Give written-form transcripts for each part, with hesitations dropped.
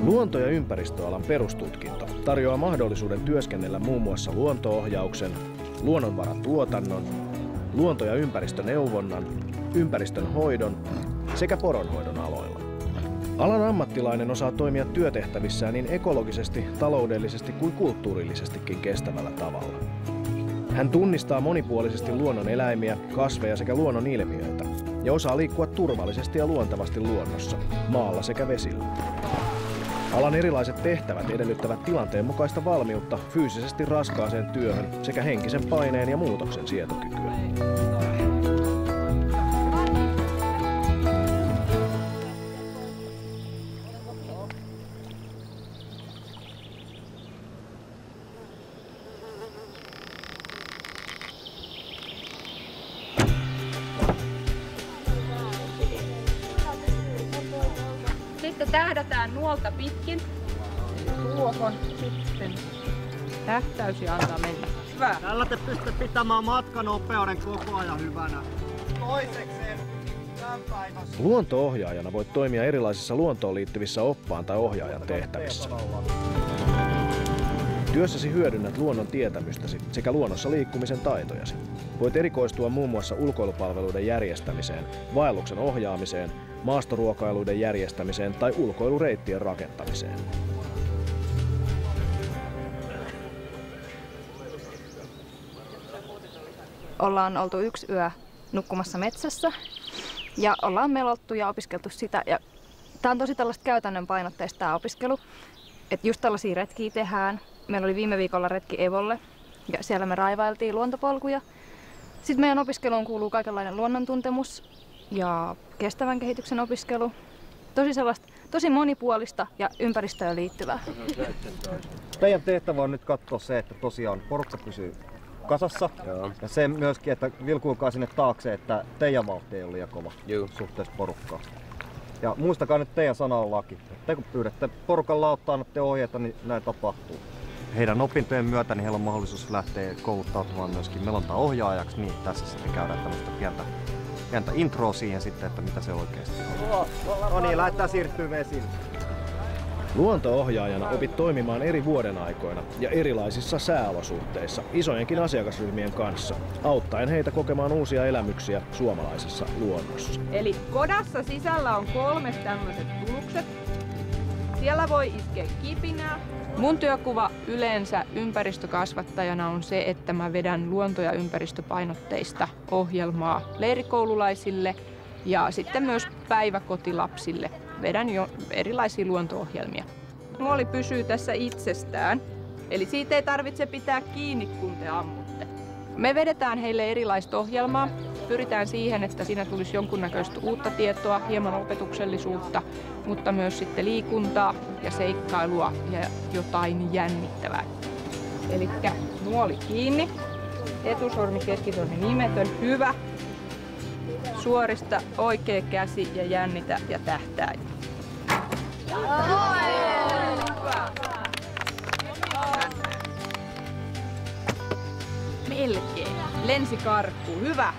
Luonto- ja ympäristöalan perustutkinto tarjoaa mahdollisuuden työskennellä muun muassa luonto-ohjauksen, luonnonvaratuotannon, luonto- ja ympäristöneuvonnan, ympäristön hoidon sekä poronhoidon aloilla. Alan ammattilainen osaa toimia työtehtävissään niin ekologisesti, taloudellisesti kuin kulttuurillisestikin kestävällä tavalla. Hän tunnistaa monipuolisesti luonnon eläimiä, kasveja sekä luonnon ilmiöitä ja osaa liikkua turvallisesti ja luontevasti luonnossa, maalla sekä vesillä. Alan erilaiset tehtävät edellyttävät tilanteen mukaista valmiutta fyysisesti raskaaseen työhön sekä henkisen paineen ja muutoksen sietokykyä. Sitten tähdätään nuolta pitkin tuohon sitten tähtäys ja antaa mennä. Hyvä. Tällä te pystytte pitämään matkanopeuden koko ajan hyvänä. Toisekseen tämänpäivässä. Luonto-ohjaajana voit toimia erilaisissa luontoon liittyvissä oppaan tai ohjaajan tehtävissä. Työssäsi hyödynnät luonnon tietämystäsi sekä luonnossa liikkumisen taitojasi. Voit erikoistua muun muassa ulkoilupalveluiden järjestämiseen, vaelluksen ohjaamiseen, maastoruokailuiden järjestämiseen tai ulkoilureittien rakentamiseen. Ollaan oltu yksi yö nukkumassa metsässä ja ollaan melottu ja opiskeltu sitä. Ja tää on tosi tällaista käytännön painotteista tää opiskelu. Että just tällaisia retkiä tehdään. Meillä oli viime viikolla retki Evolle ja siellä me raivailtiin luontopolkuja. Sitten meidän opiskeluun kuuluu kaikenlainen luonnontuntemus ja kestävän kehityksen opiskelu. Tosi monipuolista ja ympäristöön liittyvää. Teidän tehtävä on nyt katsoa se, että tosiaan porukka pysyy kasassa. Joo. Ja se myöskin, että vilkuilkaa sinne taakse, että teidän vauhti ei ole liian kova suhteessa porukkaan. Ja muistakaa nyt teidän sana on laki. Te kun pyydätte porukan lauttaa, annatte ohjeita, niin näin tapahtuu. Heidän opintojen myötä niin heillä on mahdollisuus lähteä kouluttautumaan myöskin melontaohjaajaksi, niin tässä sitten käydään tämmöistä pientä introa siihen sitten, että mitä se oikeasti on. No niin, lähdetään siirtyä vesiin. Luonto-ohjaajana opit toimimaan eri vuodenaikoina ja erilaisissa sääolosuhteissa isojenkin asiakasryhmien kanssa, auttaen heitä kokemaan uusia elämyksiä suomalaisessa luonnossa. Eli kodassa sisällä on 3 tämmöiset tulukset. Siellä voi iskeä kipinää. Mun työkuva yleensä ympäristökasvattajana on se, että mä vedän luonto- ja ympäristöpainotteista ohjelmaa leirikoululaisille ja sitten myös päiväkotilapsille. Vedän jo erilaisia luonto-ohjelmia. Nuoli pysyy tässä itsestään, eli siitä ei tarvitse pitää kiinni, kun te ammutte. Me vedetään heille erilaista ohjelmaa. Pyritään siihen, että siinä tulisi jonkunnäköistä uutta tietoa, hieman opetuksellisuutta, mutta myös sitten liikuntaa ja seikkailua ja jotain jännittävää. Eli nuoli kiinni, etusormi, keskisormi nimetön, hyvä. Suorista oikea käsi ja jännitä ja tähtää. Melkein. Lensi karkuun. Hyvä.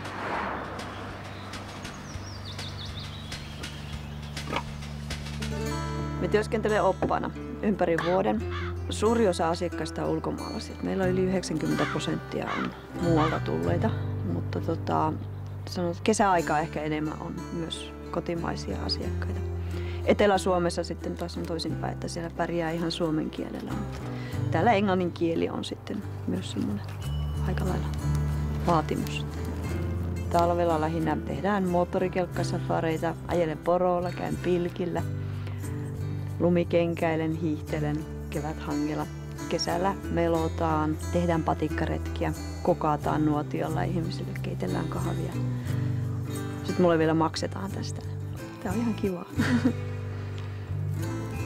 Me työskentelee oppaana ympäri vuoden. Suuri osa asiakkaista on ulkomaalaisia. Meillä on yli 90% on muualta tulleita, mutta sanon, että kesäaikaa ehkä enemmän on myös kotimaisia asiakkaita. Etelä-Suomessa sitten taas on toisinpäin, että siellä pärjää ihan suomen kielellä, mutta täällä englannin kieli on sitten myös semmoinen aika lailla vaatimus. Talvella lähinnä tehdään moottorikelkkasafareita, ajelen porolla, käyn pilkillä, lumikenkäilen, hiihtelen keväthangella. Kesällä melotaan, tehdään patikkaretkiä, kokataan nuotiolla ihmisille, keitellään kahvia. Sitten mulle vielä maksetaan tästä. Tää on ihan kiva.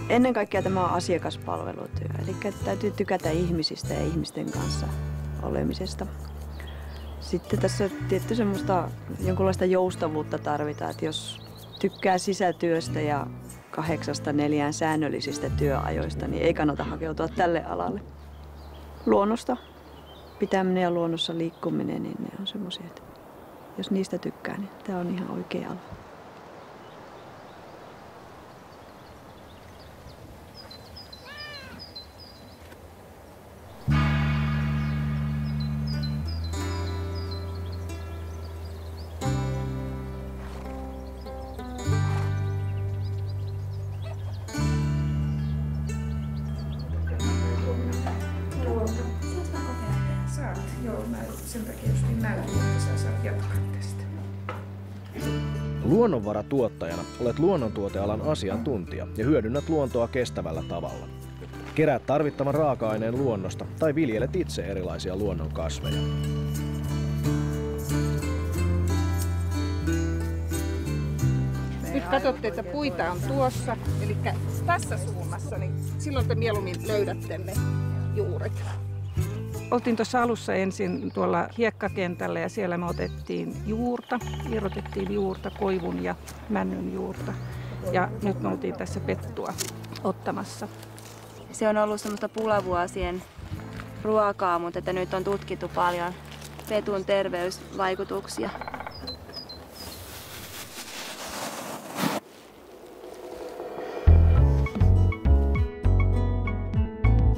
Ennen kaikkea tämä on asiakaspalvelutyö, eli täytyy tykätä ihmisistä ja ihmisten kanssa olemisesta. Sitten tässä tietty semmoista jonkunlaista joustavuutta tarvitaan, että jos tykkää sisätyöstä ja 8–4 säännöllisistä työajoista, niin ei kannata hakeutua tälle alalle. Luonnosta pitäminen ja luonnossa liikkuminen, niin ne on semmoisia, että jos niistä tykkää, niin tämä on ihan oikea ala. jatkaa tästä. Luonnonvaratuottajana olet luonnontuotealan asiantuntija ja hyödynnät luontoa kestävällä tavalla. Keräät tarvittavan raaka-aineen luonnosta tai viljelet itse erilaisia luonnonkasveja. Nyt katsotte, että puita on tuossa, eli tässä suunnassa, niin silloin te mieluummin löydätte ne juuret. Oltiin tuossa alussa ensin tuolla hiekkakentällä ja siellä me otettiin juurta, irrotettiin juurta, koivun ja männyn juurta. Ja nyt me oltiin tässä pettua ottamassa. Se on ollut semmoista pulavuosien ruokaa, mutta että nyt on tutkittu paljon petun terveysvaikutuksia.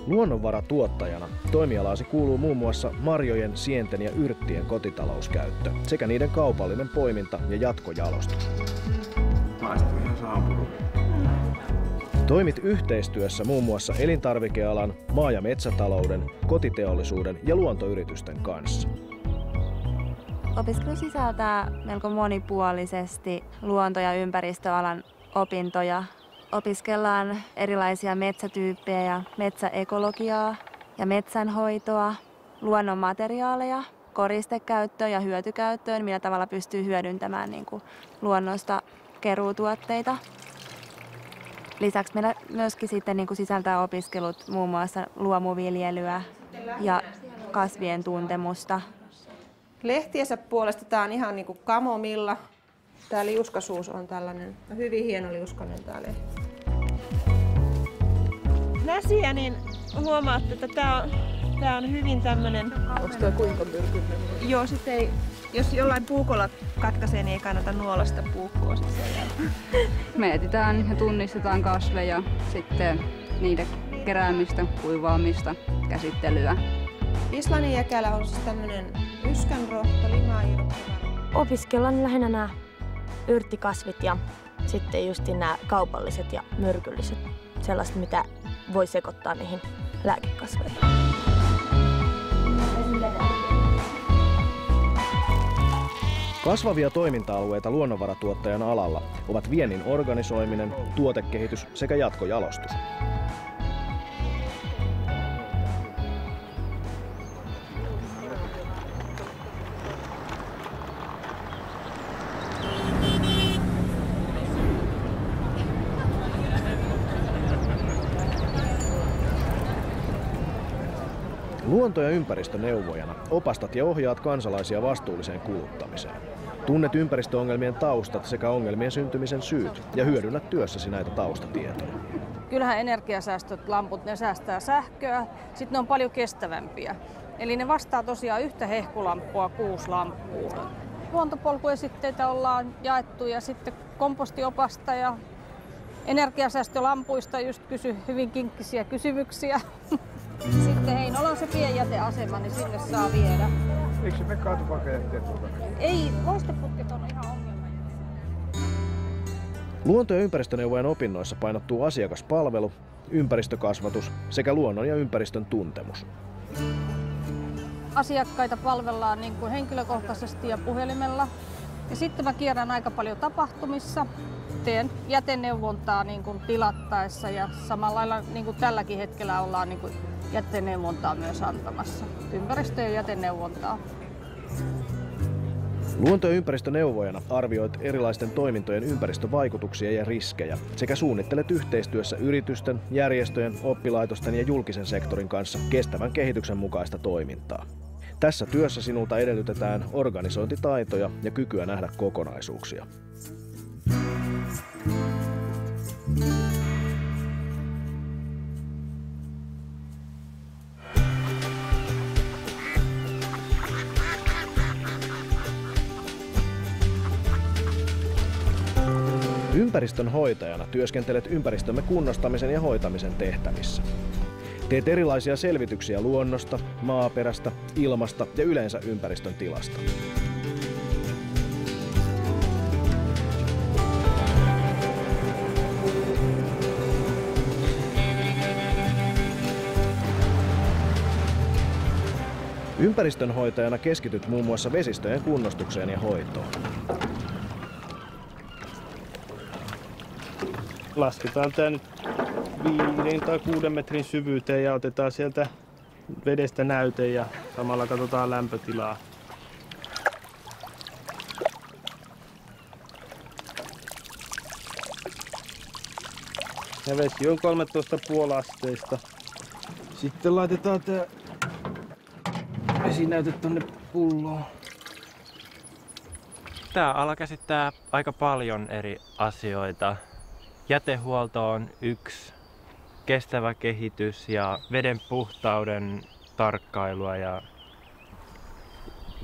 Luonnonvaratuottajana toimialaasi kuuluu muun muassa marjojen, sienten ja yrttien kotitalouskäyttö sekä niiden kaupallinen poiminta ja jatkojalostus. Toimit yhteistyössä muun muassa elintarvikealan, maa- ja metsätalouden, kotiteollisuuden ja luontoyritysten kanssa. Opiskelu sisältää melko monipuolisesti luonto- ja ympäristöalan opintoja. Opiskellaan erilaisia metsätyyppejä ja metsäekologiaa ja metsänhoitoa, luonnonmateriaaleja, koristekäyttöön ja hyötykäyttöön, millä tavalla pystyy hyödyntämään luonnosta keruutuotteita. Lisäksi meillä myöskin sitten sisältää opiskelut muun muassa luomuviljelyä ja kasvien tuntemusta. Lehtiensä puolesta tämä on ihan niin kuin kamomilla. Tämä liuskasuus on tällainen hyvin hieno liuskainen tää lehti. Näsiä, niin huomaatte, että tää on hyvin tämmönen. Onko tää kuinka myrkyllinen? Joo, sit ei, jos jollain puukolla katkaisee, niin ei kannata nuolasta puukkoa sit sen jälkeen. Me etsitään ja tunnistetaan kasveja, sitten niiden keräämistä, kuivaamista, käsittelyä. Islannin jäkälä on siis tämmönen yskänrohto, limaa irrottava. Opiskellaan lähinnä nämä yrttikasvit ja sitten just nämä kaupalliset ja myrkylliset, sellaiset mitä voi sekoittaa niihin lääkekasveihin. Kasvavia toiminta-alueita luonnonvaratuottajan alalla ovat viennin organisoiminen, tuotekehitys sekä jatkojalostus. Luonto- ja ympäristöneuvojana opastat ja ohjaat kansalaisia vastuulliseen kuluttamiseen. Tunnet ympäristöongelmien taustat sekä ongelmien syntymisen syyt ja hyödynnät työssäsi näitä taustatietoja. Kyllähän energiasäästöt, lamput, ne säästää sähköä, sitten ne on paljon kestävämpiä. Eli ne vastaa tosiaan yhtä hehkulampua 6 lamppua. Luontopolkuesitteitä ollaan jaettu ja sitten kompostiopasta ja energiasäästölampuista just kysy hyvin kinkkisiä kysymyksiä. Sitten Heinola on se pienjäteasema, niin sinne saa viedä. Eikö se me kaatopaikkajätteet tuota? Ei, loisteputket on ihan ongelma. Luonto- ja ympäristöneuvojan opinnoissa painottuu asiakaspalvelu, ympäristökasvatus sekä luonnon ja ympäristön tuntemus. Asiakkaita palvellaan niin kuin henkilökohtaisesti ja puhelimella. Ja sitten mä kierrän aika paljon tapahtumissa. Teen jäteneuvontaa niin kuin tilattaessa ja samalla lailla niin kuin tälläkin hetkellä ollaan niin kuin jäteneuvontaa myös antamassa. Ympäristö- ja jäteneuvontaa. Luonto- ja ympäristöneuvojana arvioit erilaisten toimintojen ympäristövaikutuksia ja riskejä sekä suunnittelet yhteistyössä yritysten, järjestöjen, oppilaitosten ja julkisen sektorin kanssa kestävän kehityksen mukaista toimintaa. Tässä työssä sinulta edellytetään organisointitaitoja ja kykyä nähdä kokonaisuuksia. Ympäristön hoitajana työskentelet ympäristömme kunnostamisen ja hoitamisen tehtävissä. Teet erilaisia selvityksiä luonnosta, maaperästä, ilmasta ja yleensä ympäristön tilasta. Ympäristönhoitajana keskityt muun muassa vesistöjen kunnostukseen ja hoitoon. Lasketaan tämä nyt 5 tai 6 metrin syvyyteen ja otetaan sieltä vedestä näyte ja samalla katsotaan lämpötilaa. Ja vesi on 13,5 asteista. Sitten laitetaan tämä vesinäyte tonne pulloon. Tämä ala käsittää aika paljon eri asioita. Jätehuolto on yksi, kestävä kehitys ja veden puhtauden tarkkailua ja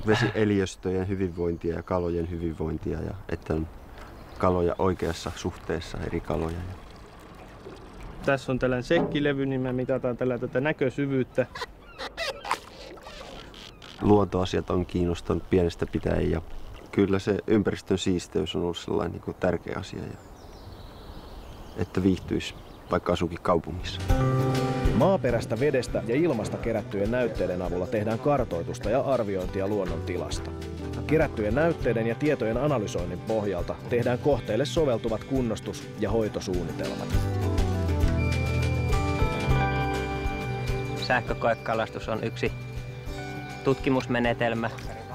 vesieliöstöjen hyvinvointia ja kalojen hyvinvointia ja että on kaloja oikeassa suhteessa, eri kaloja. Tässä on tällainen sekkilevy, niin me mitataan tätä näkösyvyyttä. Luontoasiat on kiinnostanut pienestä pitäen ja kyllä se ympäristön siisteys on ollut sellainen niin kuin tärkeä asia. Että viihtyisi, vaikka asuukin kaupungissa. Maaperästä, vedestä ja ilmasta kerättyjen näytteiden avulla tehdään kartoitusta ja arviointia luonnon tilasta. Kerättyjen näytteiden ja tietojen analysoinnin pohjalta tehdään kohteille soveltuvat kunnostus- ja hoitosuunnitelmat. Sähkökoekalastus on yksi tutkimusmenetelmä,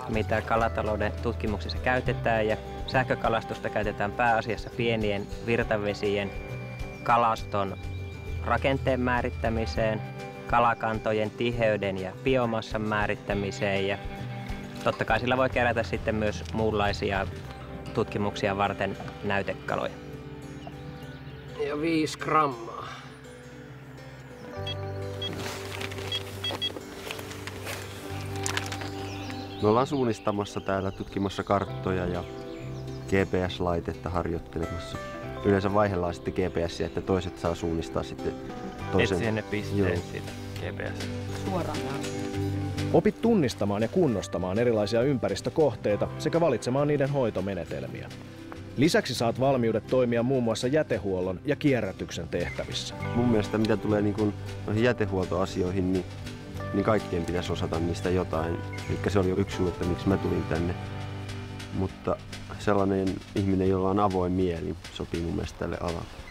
mitä kalatalouden tutkimuksessa käytetään. Ja sähkökalastusta käytetään pääasiassa pienien virtavesien kalaston rakenteen määrittämiseen, kalakantojen tiheyden ja biomassan määrittämiseen ja totta kai sillä voi kerätä sitten myös muunlaisia tutkimuksia varten näytekaloja. Ja 5 grammaa. Me ollaan suunnistamassa täällä tutkimassa karttoja ja GPS-laitetta harjoittelemassa. Yleensä vaihdellaan sitten GPS:iä, että toiset saa suunnistaa sitten toisen. Etsiä ne pisteet siitä GPS. Suoraan. Opit tunnistamaan ja kunnostamaan erilaisia ympäristökohteita sekä valitsemaan niiden hoitomenetelmiä. Lisäksi saat valmiudet toimia muun muassa jätehuollon ja kierrätyksen tehtävissä. Mun mielestä mitä tulee niin noihin jätehuoltoasioihin, niin kaikkien pitäisi osata niistä jotain. Eli se oli jo yksi syy, että miksi mä tulin tänne. Mutta sellainen ihminen, jolla on avoin mieli, sopii mun mielestä tälle alalle.